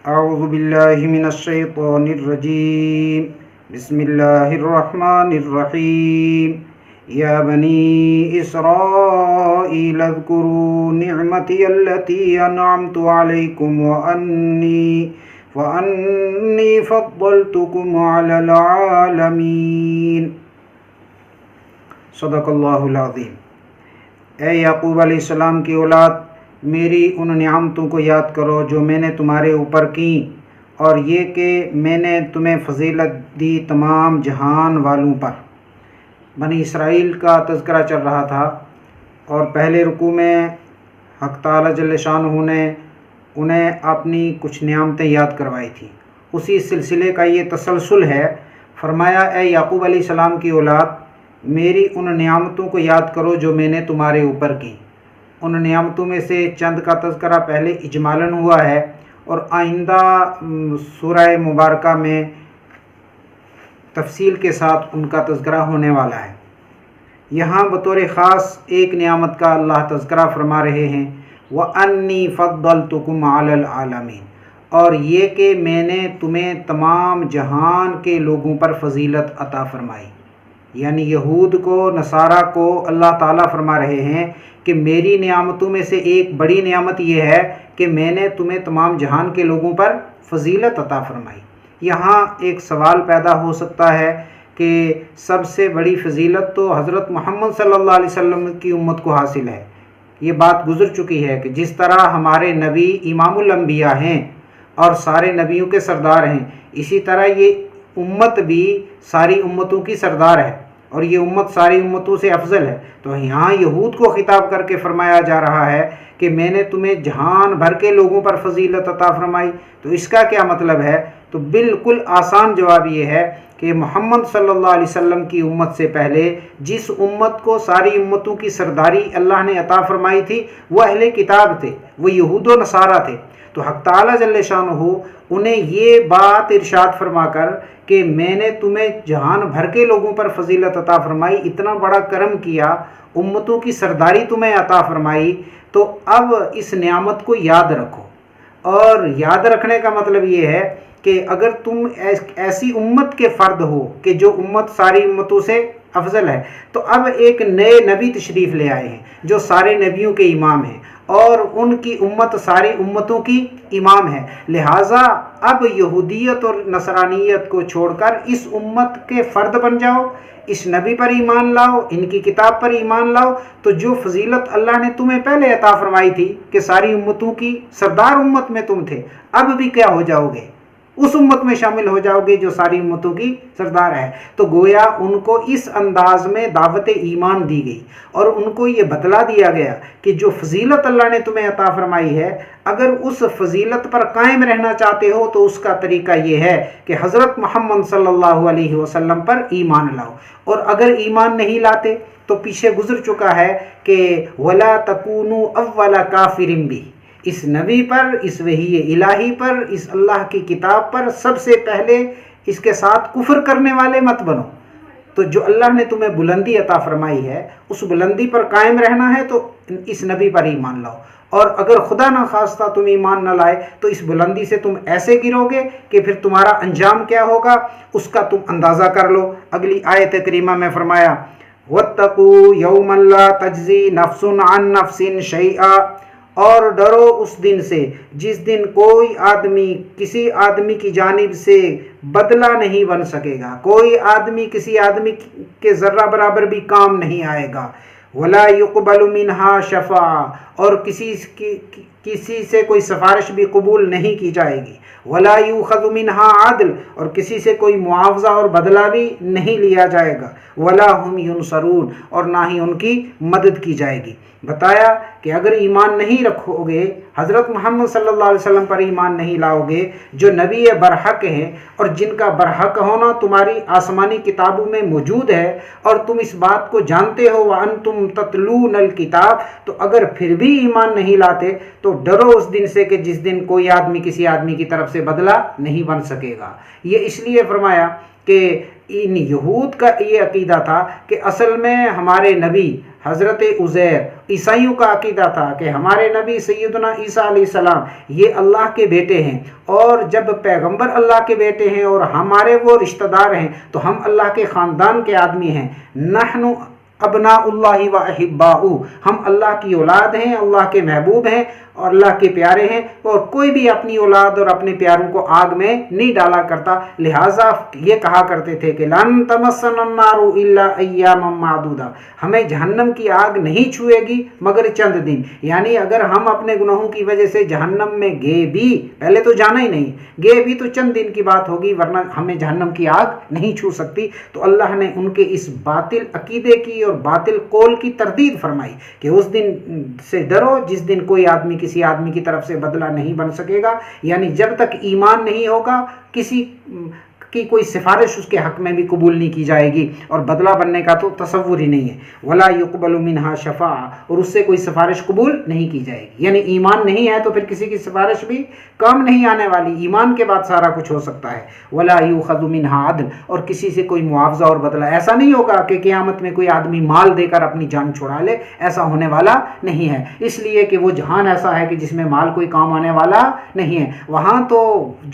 اعوذ باللہ من الشیطان الرجیم بسم اللہ الرحمن الرحیم یا بنی اسرائیل اذکروا نعمتی التي انعمت علیکم وانی فضلتکم علی العالمین۔ صدق اللہ العظیم۔ اے یعقوب علیہ السلام کی اولاد، میری ان نعمتوں کو یاد کرو جو میں نے تمہارے اوپر کیں، اور یہ کہ میں نے تمہیں فضیلت دی تمام جہان والوں پر۔ بنی اسرائیل کا تذکرہ چل رہا تھا، اور پہلے رکوع میں حق تعالی جل شانہ نے انہیں اپنی کچھ نعمتیں یاد کروائی تھیں۔ اسی سلسلے کا یہ تسلسل ہے۔ فرمایا، اے یعقوب علیہ السلام کی اولاد، میری ان نعمتوں کو یاد کرو جو میں نے تمہارے اوپر کی۔ ان نعمتوں میں سے چند کا تذکرہ پہلے اجمالاً ہوا ہے، اور آئندہ سورہ مبارکہ میں تفصیل کے ساتھ ان کا تذکرہ ہونے والا ہے۔ یہاں بطور خاص ایک نعمت کا اللہ تذکرہ فرما رہے ہیں، وَأَنِّي فَضَّلْتُكُمْ عَلَى الْعَالَمِينَ، اور یہ کہ میں نے تمہیں تمام جہان کے لوگوں پر فضیلت عطا فرمائی۔ یعنی یہود کو، نصارہ کو اللہ تعالیٰ فرما رہے ہیں کہ میری نعمتوں میں سے ایک بڑی نعمت یہ ہے کہ میں نے تمہیں تمام جہان کے لوگوں پر فضیلت عطا فرمائی۔ یہاں ایک سوال پیدا ہو سکتا ہے کہ سب سے بڑی فضیلت تو حضرت محمد صلی اللہ علیہ وسلم کی امت کو حاصل ہے۔ یہ بات گزر چکی ہے کہ جس طرح ہمارے نبی امام الانبیاء ہیں اور سارے نبیوں کے سردار ہیں، اسی طرح یہ امت بھی ساری امتوں کی سردار ہے، اور یہ امت ساری امتوں سے افضل ہے۔ تو یہاں یہود کو خطاب کر کے فرمایا جا رہا ہے کہ میں نے تمہیں جہان بھر کے لوگوں پر فضیلت عطا فرمائی۔ تو اس کا کیا مطلب ہے؟ تو بالکل آسان جواب یہ ہے کہ محمد صلی اللہ علیہ وسلم کی امت سے پہلے جس امت کو ساری امتوں کی سرداری اللہ نے عطا فرمائی تھی وہ اہل کتاب تھے، وہ یہود و نصارہ تھے۔ تو حق تعالی جل شانہ انہیں یہ بات ارشاد فرما کر کہ میں نے تمہیں جہان بھر کے لوگوں پر فضیلت عطا فرمائی، اتنا بڑا کرم کیا، امتوں کی سرداری تمہیں عطا فرمائی، تو اب اس نعمت کو یاد رکھو۔ اور یاد رکھنے کا مطلب یہ ہے کہ اگر تم ایسی امت کے فرد ہو کہ جو امت ساری امتوں سے افضل ہے، تو اب ایک نئے نبی تشریف لے آئے ہیں جو سارے نبیوں کے امام ہیں، اور ان کی امت ساری امتوں کی امام ہے۔ لہٰذا اب یہودیت اور نصرانیت کو چھوڑ کر اس امت کے فرد بن جاؤ، اس نبی پر ایمان لاؤ، ان کی کتاب پر ایمان لاؤ، تو جو فضیلت اللہ نے تمہیں پہلے عطا فرمائی تھی کہ ساری امتوں کی سردار امت میں تم تھے، اب بھی کیا ہو جاؤ گے؟ اس امت میں شامل ہو جاؤ گے جو ساری امتوں کی سردار ہے۔ تو گویا ان کو اس انداز میں دعوت ایمان دی گئی، اور ان کو یہ بتلا دیا گیا کہ جو فضیلت اللہ نے تمہیں عطا فرمائی ہے، اگر اس فضیلت پر قائم رہنا چاہتے ہو تو اس کا طریقہ یہ ہے کہ حضرت محمد صلی اللہ علیہ وسلم پر ایمان لاؤ، اور اگر ایمان نہیں لاتے تو پیچھے گزر چکا ہے کہ وَلَا تَكُونُوا أَوَّلَ كَافِرٍ بِهِ، اس نبی پر، اس وحی الہی پر، اس اللہ کی کتاب پر سب سے پہلے اس کے ساتھ کفر کرنے والے مت بنو۔ تو جو اللہ نے تمہیں بلندی عطا فرمائی ہے، اس بلندی پر قائم رہنا ہے تو اس نبی پر ایمان لاؤ، اور اگر خدا نہ خواستہ تم ایمان نہ لائے تو اس بلندی سے تم ایسے گرو گے کہ پھر تمہارا انجام کیا ہوگا اس کا تم اندازہ کر لو۔ اگلی آیت کریمہ میں فرمایا، وَاتَّقُوا يَوْمًا لَا تَجْزِي نَفْسٌ عَن نَفْسٍ شَيْئًا، اور ڈرو اس دن سے جس دن کوئی آدمی کسی آدمی کی جانب سے بدلہ نہیں بن سکے گا، کوئی آدمی کسی آدمی کے ذرہ برابر بھی کام نہیں آئے گا۔ وَلَا يُقْبَلُ مِنْهَا شَفَاعَةٌ، اور کسی سے کوئی سفارش بھی قبول نہیں کی جائے گی۔ وَلَا يُؤْخَذُ مِنْهَا عَدْلٌ، اور کسی سے کوئی معاوضہ اور بدلہ بھی نہیں لیا جائے گا۔ وَلَا هُمْ يُنصَرُونَ، اور نہ ہی ان کی مدد کی جائے گی۔ بتایا کہ اگر ایمان نہیں رکھو گے، حضرت محمد صلی اللہ علیہ وسلم پر ایمان نہیں لاؤ گے جو نبی برحق ہیں، اور جن کا برحق ہونا تمہاری آسمانی کتابوں میں موجود ہے، اور تم اس بات کو جانتے ہو وَأَنْتُمْ تَتْلُونَ الْكِتَابَ، تو اگر پھر بھی ایمان نہیں لاتے تو ڈرو اس دن سے کہ جس دن کوئی آدمی کسی آدمی کی طرف سے بدلہ نہیں بن سکے گا۔ یہ اس لیے فرمایا کہ ان یہود کا یہ عقیدہ تھا کہ اصل میں ہمارے نبی حضرت عزیر، عیسائیوں کا عقیدہ تھا کہ ہمارے نبی سیدنا عیسیٰ علیہ السلام یہ اللہ کے بیٹے ہیں، اور جب پیغمبر اللہ کے بیٹے ہیں اور ہمارے وہ رشتہ دار ہیں تو ہم اللہ کے خاندان کے آدمی ہیں۔ نحن ابناء اللہ و احباؤ، ہم اللہ کی اولاد ہیں، اللہ کے محبوب ہیں اور اللہ کے پیارے ہیں، اور کوئی بھی اپنی اولاد اور اپنے پیاروں کو آگ میں نہیں ڈالا کرتا۔ لہٰذا یہ کہا کرتے تھے کہ لن تمسنا النار الا ایاما معدودہ، ہمیں جہنم کی آگ نہیں چھوئے گی مگر چند دن، یعنی اگر ہم اپنے گناہوں کی وجہ سے جہنم میں گئے بھی، پہلے تو جانا ہی نہیں، گئے بھی تو چند دن کی بات ہوگی، ورنہ ہمیں جہنم کی آگ نہیں چھو سکتی۔ تو اللہ نے ان کے اس باطل عقیدے کی اور باطل قول کی تردید فرمائی کہ اس دن سے ڈرو جس دن کوئی آدمی کسی آدمی کی طرف سے بدلہ نہیں بن سکے گا، یعنی جب تک ایمان نہیں ہوگا کسی کی کوئی سفارش اس کے حق میں بھی قبول نہیں کی جائے گی، اور بدلہ بننے کا تو تصور ہی نہیں ہے۔ ولا يقبل منها شفاعہ، اور اس سے کوئی سفارش قبول نہیں کی جائے گی، یعنی ایمان نہیں ہے تو پھر کسی کی سفارش بھی کام نہیں آنے والی، ایمان کے بعد سارا کچھ ہو سکتا ہے۔ ولا يؤخذ منها عدل، اور کسی سے کوئی معاوضہ اور بدلہ ایسا نہیں ہوگا کہ قیامت میں کوئی آدمی مال دے کر اپنی جان چھڑا لے، ایسا ہونے والا نہیں ہے، اس لیے کہ وہ جہان ایسا ہے کہ جس میں مال کوئی کام آنے والا نہیں ہے۔ وہاں تو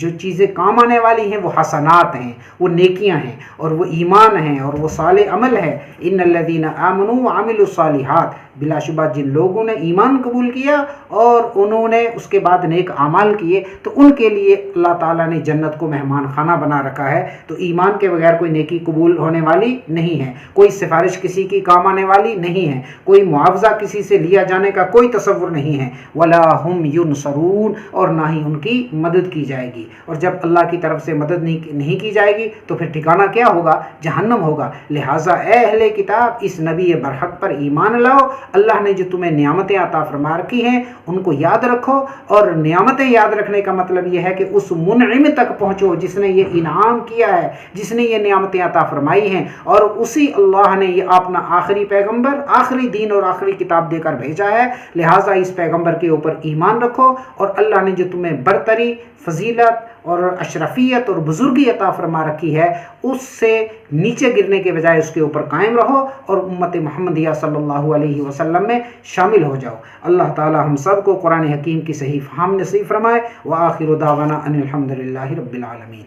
جو چیزیں کام آنے والی ہیں وہ حسنات ہیں، وہ نیکیاں ہیں، اور وہ ایمان ہیں، اور وہ صالح عمل ہے۔ ان الذین آمنوا وعملوا الصالحات، بلا شبہ جن لوگوں نے ایمان قبول کیا اور انہوں نے اس کے بعد نیک اعمال کیے تو ان کے لیے اللہ تعالیٰ نے جنت کو مہمان خانہ بنا رکھا ہے۔ تو ایمان کے بغیر کوئی نیکی قبول ہونے والی نہیں ہے، کوئی سفارش کسی کی کام آنے والی نہیں ہے، کوئی معاوضہ کسی سے لیا جانے کا کوئی تصور نہیں ہے۔ ولا هم ينصرون، اور نہ ہی ان کی مدد کی جائے گی، اور جب اللہ کی طرف سے مدد نہیں کی جائے گی تو پھر ٹھکانہ کیا ہوگا؟ جہنم ہوگا۔ لہٰذا اے اہل کتاب اس نبی برحق پر ایمان لاؤ، اللہ نے جو تمہیں نعمتیں عطا فرما رکھی ہیں ان کو یاد رکھو، اور نعمتیں یاد رکھنے کا مطلب یہ ہے کہ اس منعم تک پہنچو جس نے یہ انعام کیا ہے، جس نے یہ نعمتیں عطا فرمائی ہیں، اور اسی اللہ نے یہ اپنا آخری پیغمبر، آخری دین اور آخری کتاب دے کر بھیجا ہے۔ لہٰذا اس پیغمبر کے اوپر ایمان رکھو، اور اللہ نے جو تمہیں برتری، فضیلت اور اشرفیت اور بزرگی عطا فرما رکھی ہے اس سے نیچے گرنے کے بجائے اس کے اوپر قائم رہو، اور امت محمدیہ صلی اللہ علیہ وسلم میں شامل ہو جاؤ۔ اللہ تعالی ہم سب کو قرآن حکیم کی صحیح فہم نصیب فرمائے۔ وآخر دعوانا ان الحمد للہ رب العالمین۔